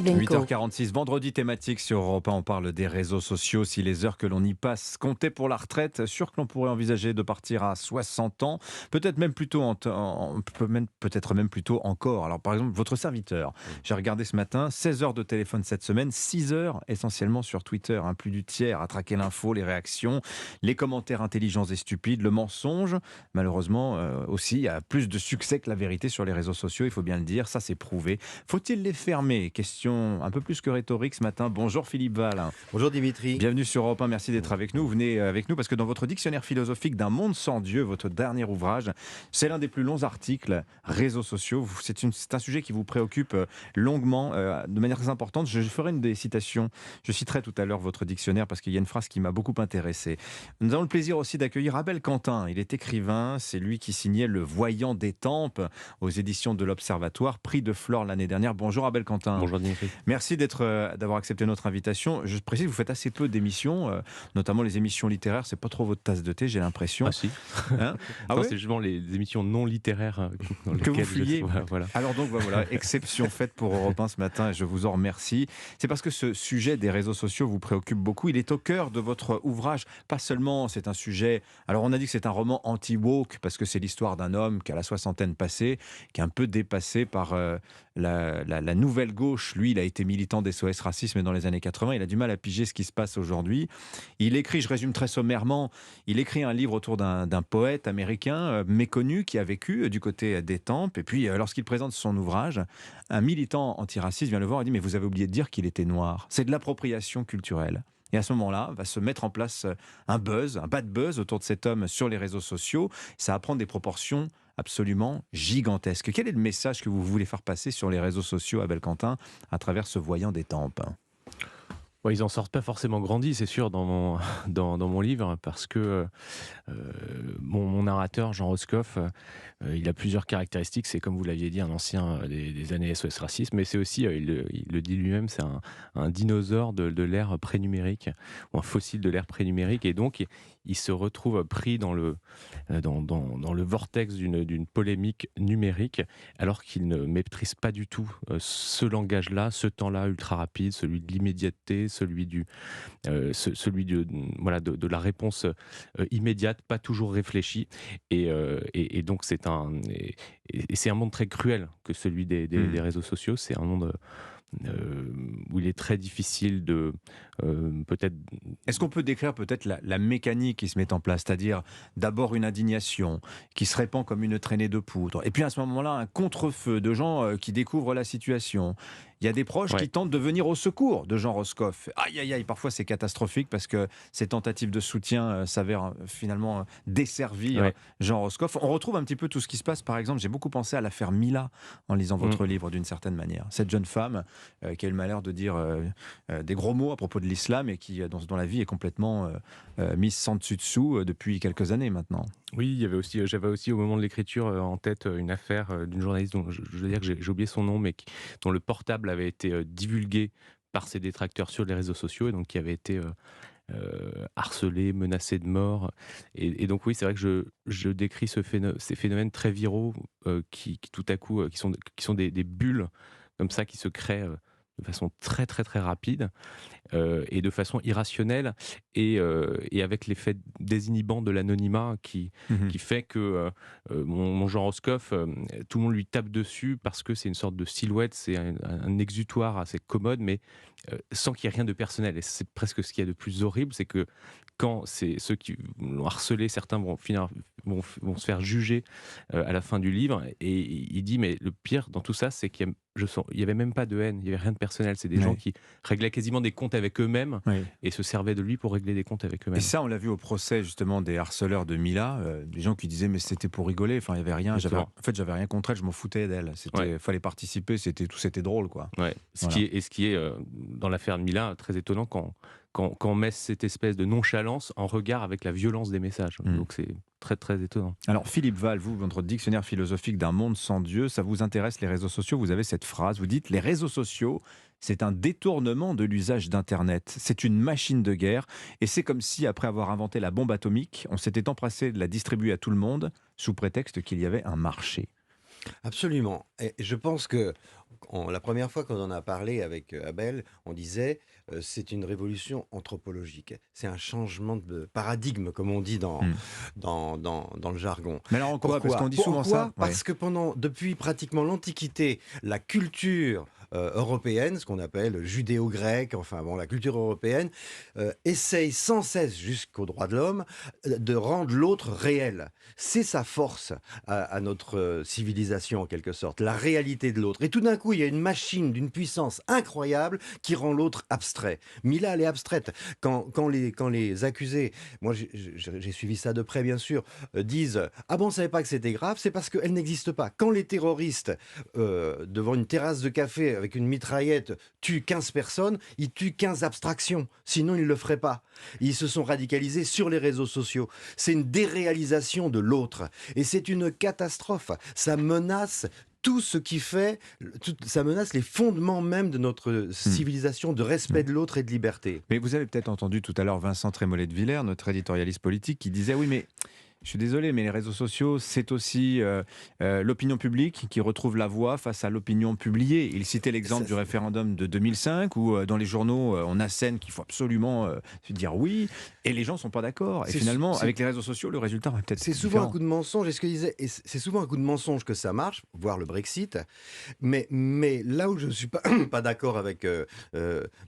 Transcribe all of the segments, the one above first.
Benko. 8h46, vendredi thématique sur Europe 1, on parle des réseaux sociaux. Si les heures que l'on y passe comptaient pour la retraite, sûr que l'on pourrait envisager de partir à 60 ans, peut-être même plutôt, peut-être même plutôt encore. Alors par exemple, votre serviteur, j'ai regardé ce matin, 16 heures de téléphone cette semaine, 6 heures essentiellement sur Twitter, plus du tiers à traquer l'info, les réactions, les commentaires intelligents et stupides, le mensonge, malheureusement aussi, a plus de succès que la vérité sur les réseaux sociaux, il faut bien le dire, ça c'est prouvé. Faut-il les fermer? Question un peu plus que rhétorique ce matin. Bonjour Philippe Val. Bonjour Dimitri. Bienvenue sur Europe 1, merci d'être avec nous. Vous venez avec nous parce que dans votre dictionnaire philosophique d'un monde sans Dieu, votre dernier ouvrage, c'est l'un des plus longs articles, réseaux sociaux. C'est un sujet qui vous préoccupe longuement, de manière très importante. Je ferai une des citations. Je citerai tout à l'heure votre dictionnaire parce qu'il y a une phrase qui m'a beaucoup intéressé. Nous avons le plaisir aussi d'accueillir Abel Quentin. Il est écrivain, c'est lui qui signait Le Voyant d'Étampes aux éditions de l'Observatoire, prix de Flore l'année dernière. Bonjour Abel Quentin. Bonjour Dimitri. Merci d'avoir accepté notre invitation. Je précise que vous faites assez peu d'émissions, notamment les émissions littéraires. C'est pas trop votre tasse de thé, j'ai l'impression. Ah si. Hein ah Non, ouais c'est justement les émissions non littéraires dans que vous lesquelles fuyez. Voilà. Alors donc voilà, exception faite pour Europe 1 ce matin et je vous en remercie. C'est parce que ce sujet des réseaux sociaux vous préoccupe beaucoup. Il est au cœur de votre ouvrage. Pas seulement, c'est un sujet. Alors on a dit que c'est un roman anti-woke parce que c'est l'histoire d'un homme qui a la soixantaine passée, qui est un peu dépassé par la nouvelle gauche. Lui, il a été militant des SOS Racisme dans les années 80. Il a du mal à piger ce qui se passe aujourd'hui. Il écrit, je résume très sommairement, il écrit un livre autour d'un poète américain méconnu qui a vécu du côté d'Étampes. Et puis, lorsqu'il présente son ouvrage, un militant antiraciste vient le voir et dit « Mais vous avez oublié de dire qu'il était noir. » C'est de l'appropriation culturelle. Et à ce moment-là, va se mettre en place un bad buzz autour de cet homme sur les réseaux sociaux. Ça va prendre des proportions absolument gigantesques. Quel est le message que vous voulez faire passer sur les réseaux sociaux, Abel Quentin, à travers ce Voyant d'Étampes? Ouais, ils en sortent pas forcément grandis, c'est sûr, dans mon, dans mon livre, parce que mon narrateur, Jean Roscoff, il a plusieurs caractéristiques. C'est, comme vous l'aviez dit, un ancien des années SOS Racisme, mais c'est aussi, il le dit lui-même, c'est un dinosaure de l'ère prénumérique, ou un fossile de l'ère prénumérique, et donc il se retrouve pris dans le vortex d'une polémique numérique, alors qu'il ne maîtrise pas du tout ce langage-là, ce temps-là ultra rapide, celui de l'immédiateté, celui de la réponse immédiate, pas toujours réfléchie, et donc c'est un monde très cruel que celui des réseaux sociaux. C'est un monde où il est très difficile de peut-être. Est-ce qu'on peut décrire peut-être la mécanique qui se met en place, c'est-à-dire d'abord une indignation qui se répand comme une traînée de poudre, et puis à ce moment-là un contre-feu de gens qui découvrent la situation. Il y a des proches qui tentent de venir au secours de Jean Roscoff. Aïe, aïe, aïe, parfois c'est catastrophique parce que ces tentatives de soutien s'avèrent finalement desservir Jean Roscoff. On retrouve un petit peu tout ce qui se passe, par exemple, j'ai beaucoup pensé à l'affaire Mila en lisant votre livre d'une certaine manière. Cette jeune femme qui a eu le malheur de dire des gros mots à propos de l'islam et qui, dont la vie est complètement mise sans dessus-dessous depuis quelques années maintenant. Oui, j'avais aussi au moment de l'écriture en tête une affaire d'une journaliste dont je veux dire que j'ai oublié son nom, mais dont le portable avait été divulgué par ses détracteurs sur les réseaux sociaux, et donc qui avait été harcelé, menacé de mort. Et donc oui, c'est vrai que je décris ces phénomènes très viraux qui tout à coup, qui sont des bulles comme ça qui se créent de façon très très très rapide et de façon irrationnelle, et avec l'effet désinhibant de l'anonymat qui fait que mon Jean Roscoff, tout le monde lui tape dessus parce que c'est une sorte de silhouette, c'est un exutoire assez commode, mais sans qu'il y ait rien de personnel. Et c'est presque ce qu'il y a de plus horrible, c'est que quand c'est ceux qui l'ont harcelé, certains vont se faire juger à la fin du livre, et il dit, mais le pire dans tout ça, c'est qu'il y avait même pas de haine, il y avait rien de personnel. C'est des gens qui réglaient quasiment des comptes avec eux-mêmes et se servaient de lui pour régler des comptes avec eux-mêmes. Et ça, on l'a vu au procès justement des harceleurs de Mila, des gens qui disaient mais c'était pour rigoler, enfin il y avait rien, j'avais rien contre elle, je m'en foutais d'elle, fallait participer, c'était drôle quoi. Ce qui est dans l'affaire de Mila très étonnant quand on met cette espèce de nonchalance en regard avec la violence des messages. Donc c'est très très étonnant. Alors Philippe Val, vous, votre dictionnaire philosophique d'un monde sans Dieu, ça vous intéresse les réseaux sociaux, vous avez cette phrase, vous dites les réseaux sociaux, c'est un détournement de l'usage d'Internet, c'est une machine de guerre, et c'est comme si après avoir inventé la bombe atomique, on s'était empressé de la distribuer à tout le monde sous prétexte qu'il y avait un marché. Absolument. Et je pense que la première fois qu'on en a parlé avec Abel, on disait c'est une révolution anthropologique. C'est un changement de paradigme, comme on dit Hmm. dans le jargon. Mais alors en quoi? Parce qu'on Pourquoi? dit souvent ça. Pourquoi? Oui. Parce que depuis pratiquement l'Antiquité, la culture européenne, ce qu'on appelle judéo-grecque, enfin bon, la culture européenne, essaye sans cesse, jusqu'aux droits de l'homme, de rendre l'autre réel. C'est sa force à notre civilisation en quelque sorte, la réalité de l'autre. Et tout d'un coup, il y a une machine d'une puissance incroyable qui rend l'autre abstrait. Mila, elle est abstraite. Quand les accusés, moi j'ai suivi ça de près bien sûr, disent « Ah bon, on ne savait pas que c'était grave », c'est parce qu'elle n'existe pas. Quand les terroristes, devant une terrasse de café avec une mitraillette, tuent 15 personnes, ils tuent 15 abstractions. Sinon, ils ne le feraient pas. Ils se sont radicalisés sur les réseaux sociaux. C'est une déréalisation de l'autre. Et c'est une catastrophe. Ça menace tout ce qui fait, ça menace les fondements même de notre Hmm. civilisation de respect de l'autre et de liberté. Mais vous avez peut-être entendu tout à l'heure Vincent Trémollet de Villers, notre éditorialiste politique, qui disait oui, mais je suis désolé, mais les réseaux sociaux, c'est aussi l'opinion publique qui retrouve la voix face à l'opinion publiée. Il citait l'exemple Ça, du référendum de 2005 où dans les journaux, on assène qu'il faut absolument dire oui, et les gens ne sont pas d'accord. Et c'est finalement, c'est- avec les réseaux sociaux, le résultat va peut-être c'est être souvent un différent. coup de mensonge, et ce que je disais, et c'est souvent un coup de mensonge que ça marche, voire le Brexit. Mais là où je ne suis pas, pas d'accord avec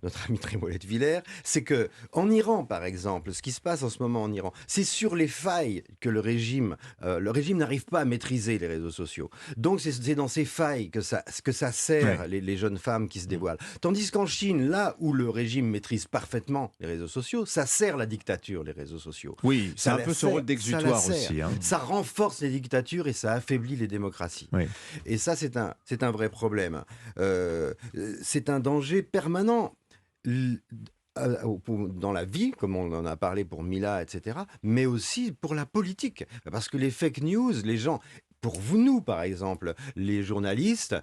notre ami Trémollet de Villers, c'est que en Iran, par exemple, ce qui se passe en ce moment en Iran, c'est sur les failles que le régime n'arrive pas à maîtriser les réseaux sociaux. Donc c'est dans ces failles que ça Ouais. sert les jeunes femmes qui se dévoilent. Tandis qu'en Chine, là où le régime maîtrise parfaitement les réseaux sociaux, ça sert la dictature, les réseaux sociaux. Oui, c'est Ça un la peu ce sert, rôle ça la d'exutoire sert. aussi, hein. Ça renforce les dictatures et ça affaiblit les démocraties. Oui. Et ça, c'est un vrai problème. C'est un danger permanent dans la vie, comme on en a parlé pour Mila, etc., mais aussi pour la politique. Parce que les fake news, les gens... Pour vous, nous, par exemple, les journalistes,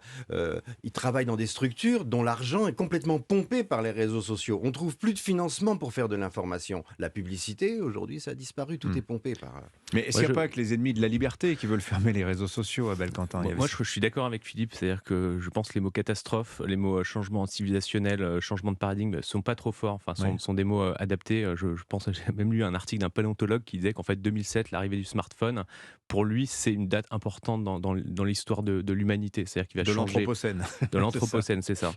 ils travaillent dans des structures dont l'argent est complètement pompé par les réseaux sociaux. On trouve plus de financement pour faire de l'information. La publicité, aujourd'hui, ça a disparu. Tout Hmm. est pompé par... Mais est-ce Ouais, qu'il n'y a je- pas que les ennemis de la liberté qui veulent fermer les réseaux sociaux, Abel Quentin? Il y avait Moi, je suis d'accord avec Philippe, c'est-à-dire que je pense que les mots catastrophe, les mots changement civilisationnel, changement de paradigme sont pas trop forts, enfin Ouais. sont des mots adaptés. Je pense, j'ai même lu un article d'un paléontologue qui disait qu'en fait 2007, l'arrivée du smartphone, pour lui, c'est une date importante dans l'histoire de l'humanité, c'est-à-dire qu'il va de changer l'anthropocène. de C'est ça. l'anthropocène, c'est ça.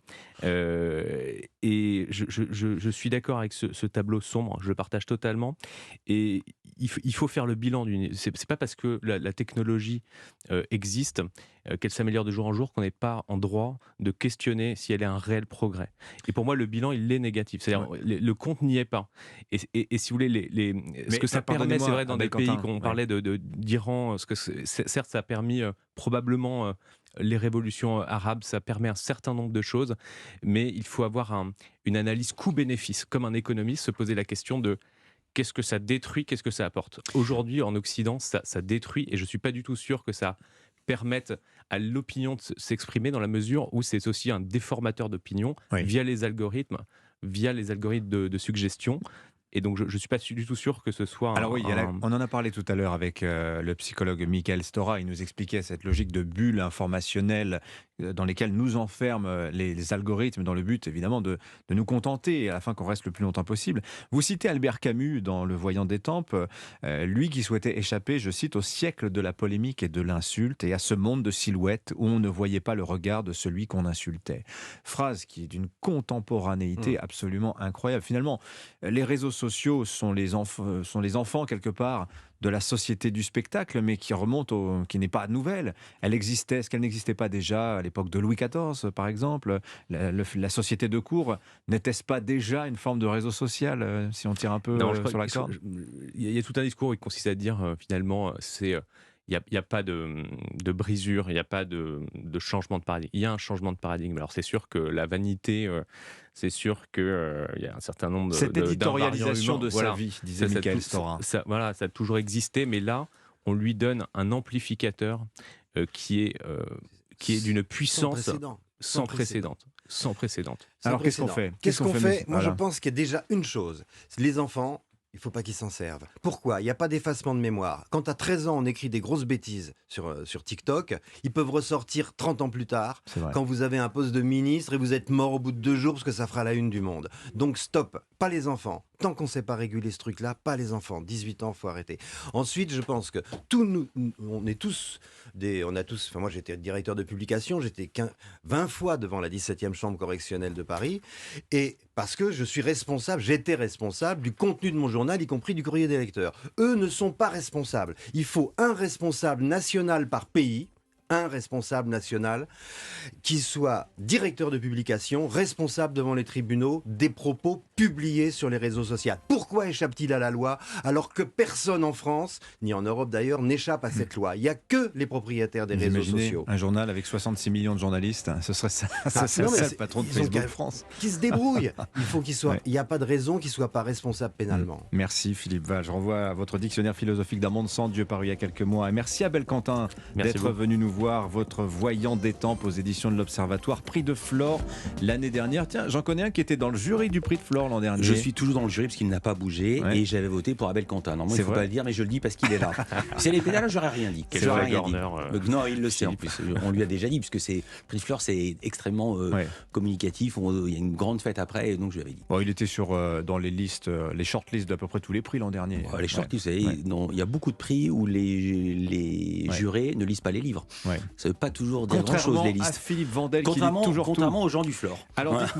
Et je suis d'accord avec ce tableau sombre, je le partage totalement. Et il faut faire le bilan d'une. C'est pas parce que la technologie existe, qu'elle s'améliore de jour en jour, qu'on n'est pas en droit de questionner si elle est un réel progrès. Et pour moi, le bilan, il est négatif. C'est-à-dire, Ouais. le compte n'y est pas. Et si vous voulez, ce Mais que ça permet, c'est pardonnez-moi, vrai, dans Abel des pays Quentin, qu'on ouais. parlait d'Iran, certes, ça a permis probablement les révolutions arabes, ça permet un certain nombre de choses, mais il faut avoir une analyse coût-bénéfice. Comme un économiste, se poser la question de qu'est-ce que ça détruit, qu'est-ce que ça apporte. Aujourd'hui, en Occident, ça détruit, et je ne suis pas du tout sûr que ça permette à l'opinion de s'exprimer, dans la mesure où c'est aussi un déformateur d'opinion Oui. via les algorithmes, de suggestion. Et donc, je ne suis pas du tout sûr que ce soit Alors oui, on en a parlé tout à l'heure avec le psychologue Michael Stora. Il nous expliquait cette logique de bulle informationnelle dans lesquelles nous enferment les algorithmes dans le but évidemment de nous contenter et à la fin qu'on reste le plus longtemps possible. Vous citez Albert Camus dans Le Voyant d'Étampes, lui qui souhaitait échapper, je cite, au siècle de la polémique et de l'insulte et à ce monde de silhouettes où on ne voyait pas le regard de celui qu'on insultait. Phrase qui est d'une contemporanéité absolument incroyable. Finalement, les réseaux sociaux sont les enfants quelque part de la société du spectacle, mais qui n'est pas nouvelle. Est-ce qu'elle n'existait pas déjà à l'époque de Louis XIV, par exemple? La société de cour, n'était-ce pas déjà une forme de réseau social, si on tire un peu Non, je crois sur la corde? il y a tout un discours qui consiste à dire finalement, il y a pas de brisure, il n'y a pas de changement de paradigme. Il y a un changement de paradigme. Alors c'est sûr que la vanité, c'est sûr que il y a un certain nombre Cette d'invariants éditorialisation humains. de sa Voilà, vie, disait Michael Stora. voilà, ça a toujours existé, mais là, on lui donne un amplificateur euh, qui est euh, qui est d'une Sans puissance précédent. sans précédente, sans précédente. Sans Alors qu'est-ce qu'on précédent. fait? Qu'est-ce qu'on fait? Moi, je Voilà. pense qu'il y a déjà une chose. Les enfants, Il ne faut pas qu'ils s'en servent. Pourquoi? Il n'y a pas d'effacement de mémoire. Quand à 13 ans, on écrit des grosses bêtises sur TikTok, ils peuvent ressortir 30 ans plus tard, C'est vrai. quand vous avez un poste de ministre et vous êtes mort au bout de 2 jours parce que ça fera la une du Monde. Donc stop, pas les enfants. Tant qu'on ne sait pas réguler ce truc-là, pas les enfants. 18 ans, il faut arrêter. Ensuite, je pense que on est tous moi j'étais directeur de publication, j'étais 20 fois devant la 17e chambre correctionnelle de Paris, et parce que j'étais responsable du contenu de mon journal, y compris du courrier des lecteurs. Eux ne sont pas responsables. Il faut un responsable national par pays, un responsable national qui soit directeur de publication, responsable devant les tribunaux des propos publiés sur les réseaux sociaux. Pourquoi échappe-t-il à la loi alors que personne en France, ni en Europe d'ailleurs, n'échappe à cette loi? Il n'y a que les propriétaires des Vous réseaux imaginez sociaux. un journal avec 66 millions de journalistes, ce serait ça, Non, mais le patron de ils ont Facebook qu'à- France. Qui se débrouille. Il faut qu'il soit. Ouais. Il n'y a pas de raison qu'il ne soit pas responsable pénalement. Merci Philippe Val. Je renvoie à votre dictionnaire philosophique d'un monde sans Dieu paru il y a quelques mois. Et merci à Belcantin Merci d'être beaucoup. venu nous voir. Votre voyant d'étampes aux éditions de l'Observatoire, prix de Flore l'année dernière. Tiens, j'en connais un qui était dans le jury du prix de Flore l'an dernier. Je suis toujours dans le jury parce qu'il n'a pas bougé Ouais. et j'avais voté pour Abel Quentin. Normalement, il C'est ne faut vrai. pas le dire, mais je le dis parce qu'il est là. C'est les pédales, j'aurais rien dit. Quel J'aurais vrai rien dit. corner, Non, il le sait en plus. On lui a déjà dit, puisque c'est prix de Flore, c'est extrêmement Ouais. communicatif. Il y a une grande fête après, et donc je lui avais dit. Bon, il était dans les listes, les shortlists d'à peu près tous les prix l'an dernier. Les shortlists, vous savez, Ouais. non, il y a beaucoup de prix où les Ouais. jurés ne lisent pas les livres. Ouais. Ça ne veut pas toujours dire Contrairement grand-chose, les à listes. Philippe Vandel qui lit toujours tout. Contrairement aux gens du Flore. Alors, Ouais. dites-moi,